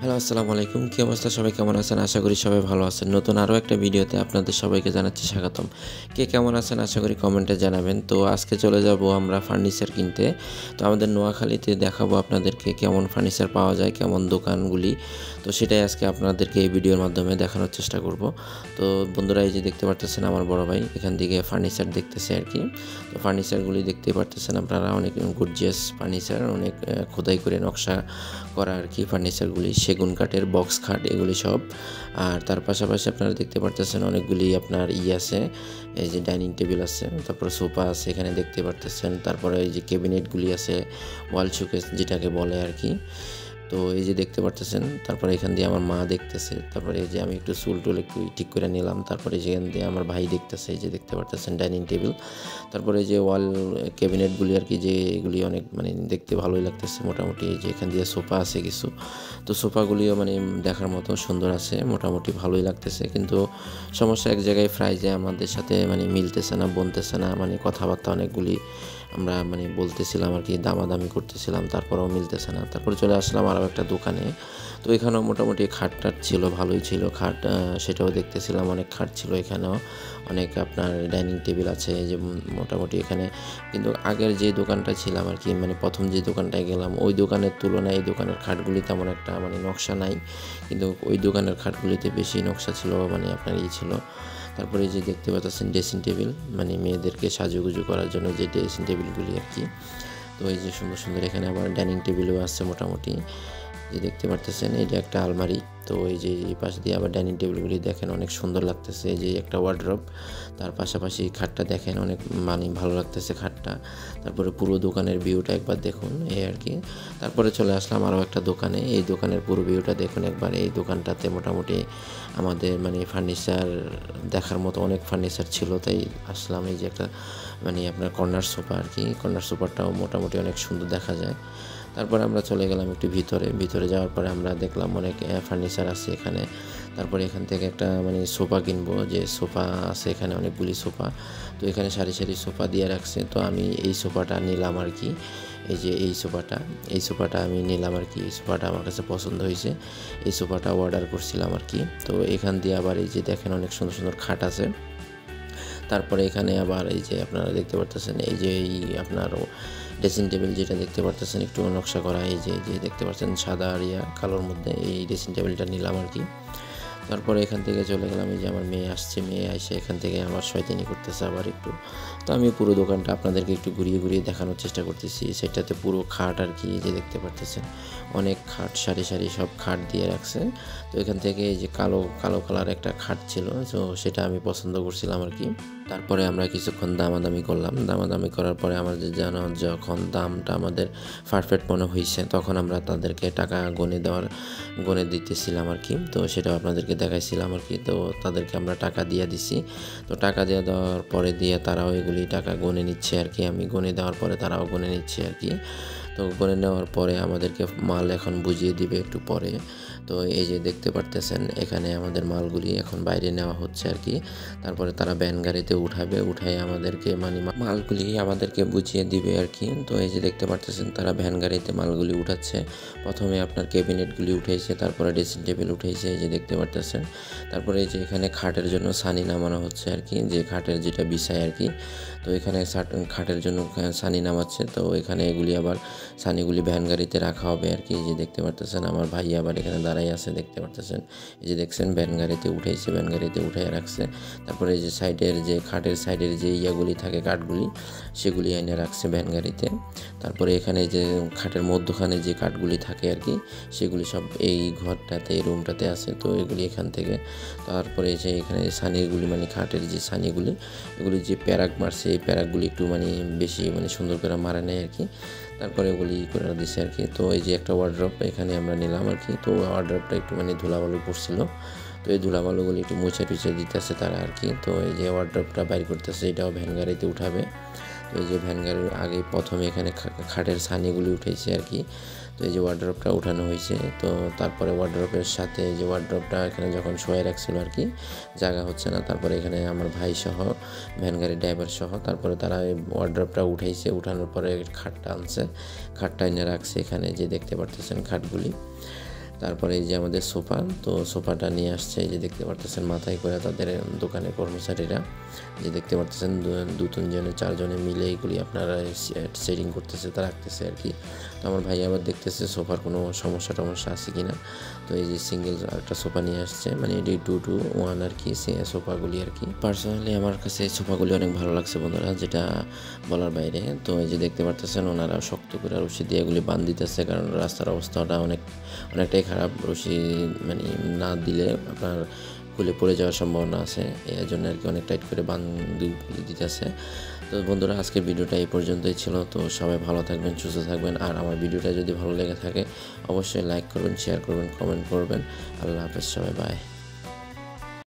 Hello, আসসালামু আলাইকুম। কি অবস্থা? সবাই কেমন আছেন? আশা করি সবাই ভালো আছেন। নতুন আরও একটা ভিডিওতে আপনাদের সবাইকে জানাচ্ছি স্বাগতম। কে কেমন আছেন? আশা করি কমেন্টে জানাবেন। তো আজকে চলে যাব আমরা ফার্নিচার কিনতে। তো আমাদের নোয়াখালীতে দেখাবো আপনাদেরকে কেমন ফার্নিচার পাওয়া যায়, কেমন দোকানগুলি। তো সেটাই আজকে আপনাদেরকে এই ভিডিওর মাধ্যমে দেখানোর চেষ্টা করব। তো বন্ধুরা, এই যে দেখতে পারতেছেন আমার বড় ভাই এখান থেকে ফার্নিচার দেখতেছে আরকি। তো ফার্নিচারগুলি দেখতেই পারতেছেন আপনারা, অনেক গর্জিয়াস ফার্নিচার, অনেক খোদাই করে নকশা করা আরকি ফার্নিচারগুলি। সেগুন কাঠের বক্স খাট এগুলি সব। আর তার পাশাপাশি আপনারা দেখতে পারতেছেন অনেকগুলি আপনার আছে, এই যে ডাইনিং টেবিল আছে, তারপর সোফা আছে এখানে দেখতে পারতেছেন। তারপরে এই যে ক্যাবিনেটগুলি আছে, ওয়াল শোকেস যেটাকে বলে আরকি। তো এই যে দেখতে পারতেছেন, তারপরে এখান দিয়ে আমার মা দেখতেছে, তারপরে এই যে আমি একটু চুল টুল একটু ঠিক করে নিলাম, তারপরে যেখান দিয়ে আমার ভাই দেখতেছে, এই যে দেখতে পারতেছেন ডাইনিং টেবিল। তারপরে এই যে ওয়াল ক্যাবিনেটগুলি আর কি, যে এগুলি অনেক দেখতে ভালোই লাগতেছে মোটামুটি। এই যে এখান দিয়ে সোফা আছে কিছু, তো সোফাগুলিও দেখার মতো সুন্দর আছে, মোটামুটি ভালোই লাগতেছে। কিন্তু সমস্যা এক জায়গায় প্রাইজে আমাদের সাথে মিলতেছে না, বনতেছে না, কথাবার্তা অনেকগুলি আমরা বলতেছিলাম আর কি, দামাদামি করতেছিলাম, তারপরেও মিলতেছে না। তারপরে চলে আসলাম আরও একটা দোকানে। তো এখানেও মোটামুটি খাট টাট ছিল, ভালোই ছিল খাট, সেটাও দেখতেছিলাম। অনেক খাট ছিল এখানেও, অনেক আপনার ডাইনিং টেবিল আছে যে মোটামুটি এখানে। কিন্তু আগের যে দোকানটা ছিলাম আর কি, প্রথম যে দোকানটায় গেলাম, ওই দোকানের তুলনায় এই দোকানের খাটগুলি তেমন একটা নকশা নাই, কিন্তু ওই দোকানের খাটগুলিতে বেশি নকশা ছিল, আপনার ছিল। তারপরে এই যে দেখতে পাচ্ছেন ড্রেসিং টেবিল, মেয়েদেরকে সাজুগুজু করার জন্য যে ড্রেসিং টেবিলগুলি আর কি। তো এই যে সুন্দর সুন্দর এখানে আবার ডাইনিং টেবিলও আছে মোটামুটি, যে দেখতে পারতেছেন এটা একটা আলমারি। তো এই যে এই পাশ দিয়ে আবার ডাইনিং টেবিলগুলি দেখেন অনেক সুন্দর লাগতেছে, এই যে একটা ওয়ার্ড্রপ। তার পাশাপাশি খাটটা দেখেন অনেক ভালো লাগতেছে খাটটা। তারপরে পুরো দোকানের ভিউটা একবার দেখুন, এই আর কি। তারপরে চলে আসলাম আরও একটা দোকানে, এই দোকানের পুরো ভিউটা দেখুন একবার। এই দোকানটাতে মোটামুটি আমাদের ফার্নিচার দেখার মতো অনেক ফার্নিচার ছিল, তাই আসলাম। এই যে একটা আপনার কর্নার সোফা আর কি, কর্নার সোফাটাও মোটামুটি অনেক সুন্দর দেখা যায়। তারপরে আমরা চলে গেলাম একটু ভিতরে যাওয়ার পরে আমরা দেখলাম অনেক ফার্নিচার আছে এখানে। তারপরে এখান থেকে একটা সোফা কিনবো, যে সোফা আছে এখানে অনেকগুলি সোফা। তো এখানে সারি সারি সোফা দিয়ে রাখছে, তো আমি এই সোফাটা নিলাম আর কি। এই যে এই সোফাটা আমি নিলাম আর কি। এই সোফাটা আমার কাছে পছন্দ হয়েছে, এই সোফাটা অর্ডার করছিলাম আর কি। তো এখান দিয়ে আবার এই যে দেখেন অনেক সুন্দর সুন্দর খাট আছে। তারপরে এখানে আবার এই যে আপনারা দেখতে পারতেছেন, এই যে এই আপনার ড্রেসিং টেবিল যেটা দেখতে পারতেছেন একটু নকশা করা, এই যে দেখতে পাচ্ছেন সাদা আর কালোর মধ্যে, এই ড্রেসিং টেবিলটা নিলাম আর কি। তারপরে এখান থেকে চলে গেলাম, এই যে আমার মেয়ে আসছে, মেয়ে এসে এখান থেকে আমার শয়তানি করতেছে আবার একটু। তো আমি পুরো দোকানটা আপনাদেরকে একটু ঘুরিয়ে ঘুরিয়ে দেখানোর চেষ্টা করতেছি। সেটাতে পুরো খাট আর কি, যে দেখতে পারতেছেন অনেক খাট, সারি সারি সব খাট দিয়ে রাখছে। তো এখান থেকে এই যে কালো কালো কালার একটা খাট ছিল, তো সেটা আমি পছন্দ করছিলাম আর কি। তারপরে আমরা কিছুক্ষণ দামাদামি করলাম, দামাদামি করার পরে আমাদের যখন দামটা আমাদের পারফেক্ট মনে হয়েছে, তখন আমরা তাদেরকে টাকা গনে দিতেছিলাম আর কি। তো সেটাও আপনাদেরকে দেখাইছিলাম আর কি। তো তাদেরকে আমরা টাকা দিয়ে দিছি। তো টাকা দেওয়ার পরে তারাও এগুলি টাকা গনে নিচ্ছে আর কি। আমি গনে দেওয়ার পরে তারাও গনে নিচ্ছে আর কি। তো গনে নেওয়ার পরে আমাদেরকে মাল এখন বুঝিয়ে দিবে একটু পরে। তো এই যে দেখতে পারতেছেন এখানে আমাদের মালগুলি এখন বাইরে নেওয়া হচ্ছে আর কি। তারপরে তারা ভ্যান গাড়িতে উঠায় আমাদেরকে মালগুলি আমাদেরকে বুঝিয়ে দিবে আর কি। তো এই যে দেখতে পারতেছেন তারা ভ্যান গাড়িতে মালগুলি উঠাচ্ছে। প্রথমে আপনার ক্যাবিনেটগুলি উঠেছে, তারপরে ড্রেসিং টেবিল উঠেছে, এই যে দেখতে পারতেছেন। তারপরে এই যে এখানে খাটের জন্য সানি নামানো হচ্ছে আর কি, যে খাটের যেটা বিছায় আর কি। তো এখানে খাটের জন্য সানি নামাচ্ছে। তো এখানে এগুলি আবার সানিগুলি ভ্যান গাড়িতে রাখা হবে আর কি। এই যে দেখতে পারতেছেন আমার ভাই আবার এখানে দাঁড়াই আছে, দেখতে পারতেছেন। এই যে দেখছেন ভ্যান গাড়িতে উঠেছে, ভ্যান গাড়িতে উঠে রাখছে। তারপরে এই যে সাইডের যে খাটের সাইডের যে ইয়াগুলি থাকে কাঠগুলি, সেগুলি এনে রাখছে ভ্যান গাড়িতে। তারপরে এখানে যে খাটের মধ্যখানে যে কাঠগুলি থাকে আর কি, সেগুলি সব এই ঘরটাতে, এই রুমটাতে আছে। তো এগুলি এখান থেকে। তারপরে যে এখানে সানিগুলি খাটের যে সানিগুলি, এগুলি যে প্যারাক মারছে, এই প্যারাকগুলি একটু বেশি সুন্দর করে মারে নেয় আর কি। তারপরে ওগুলি করে দিছে আর কি। তো এই যে একটা ওয়ার্ড্রপ এখানে আমরা নিলাম আর কি। তো ওয়ার্ড্রপটা একটু ধুলাবালু পড়ছিল, তো এই ধুলাবালুগুলি একটু মুছে টুছে দিতেছে তারা আর কি। তো এই যে ওয়ার্ড্রপটা বাইর করতেছে, এটাও ভ্যান গাড়িতে উঠাবে। তো এই যে ভ্যান গাড়ির আগে প্রথমে এখানে খাটের ছানিগুলি উঠেছে আর কি। তো এই যে ওয়ার্ড্রপটা উঠানো হয়েছে। তো তারপরে ওয়ার্ড্রপের সাথে এই যে ওয়ার্ড্রপটা এখানে যখন শোয়ে রাখছিল আর কি, জায়গা হচ্ছে না, তারপরে এখানে আমার ভাই সহ, ভ্যান গাড়ির ড্রাইভার সহ, তারপরে তারা এই ওয়ার্ড্রপটা উঠাইছে। উঠানোর পরে খাটটা আনছে, খাটটা এনে রাখছে এখানে, যে দেখতে পারতেছেন খাটগুলি। তারপরে এই যে আমাদের সোফা, তো সোফাটা নিয়ে আসছে, এই যে দেখতে পারতেছেন মাথায় করে তাদের দোকানের কর্মচারীরা, যে দেখতে পারতেছেন দু তিনজনে চারজনে মিলে এগুলি আপনারা সেটিং করতেছে, তা রাখতেছে আর কি। তো আমার ভাই আবার দেখতেছে সোফার কোনো সমস্যা টমস্যা আছে কিনা। তো এই যে সিঙ্গেল একটা সোফা নিয়ে আসছে, মানে এটি 2-to-1 আর কি সোফাগুলি আর কি। পার্সোনালি আমার কাছে এই সোফাগুলি অনেক ভালো লাগছে বন্ধুরা, যেটা বলার বাইরে। তো এই যে দেখতে পারতেছেন ওনারা শক্ত করে রশি দিয়ে এগুলি বাঁধ দিতেছে, কারণ রাস্তার অবস্থাটা অনেকটাই খারাপ। রশি মানে না দিলে আপনার খুলে পড়ে যাওয়ার সম্ভাবনা আছে, এর জন্য আর কি অনেক টাইট করে দিতেছে। তো বন্ধুরা, আজকের ভিডিওটা এই পর্যন্তই ছিল। তো সবাই ভালো থাকবেন, সুস্থ থাকবেন, আর আমার ভিডিওটা যদি ভালো লেগে থাকে অবশ্যই লাইক করবেন, শেয়ার করবেন, কমেন্ট করবেন। আল্লাহ হাফেজ, সবাই বাই।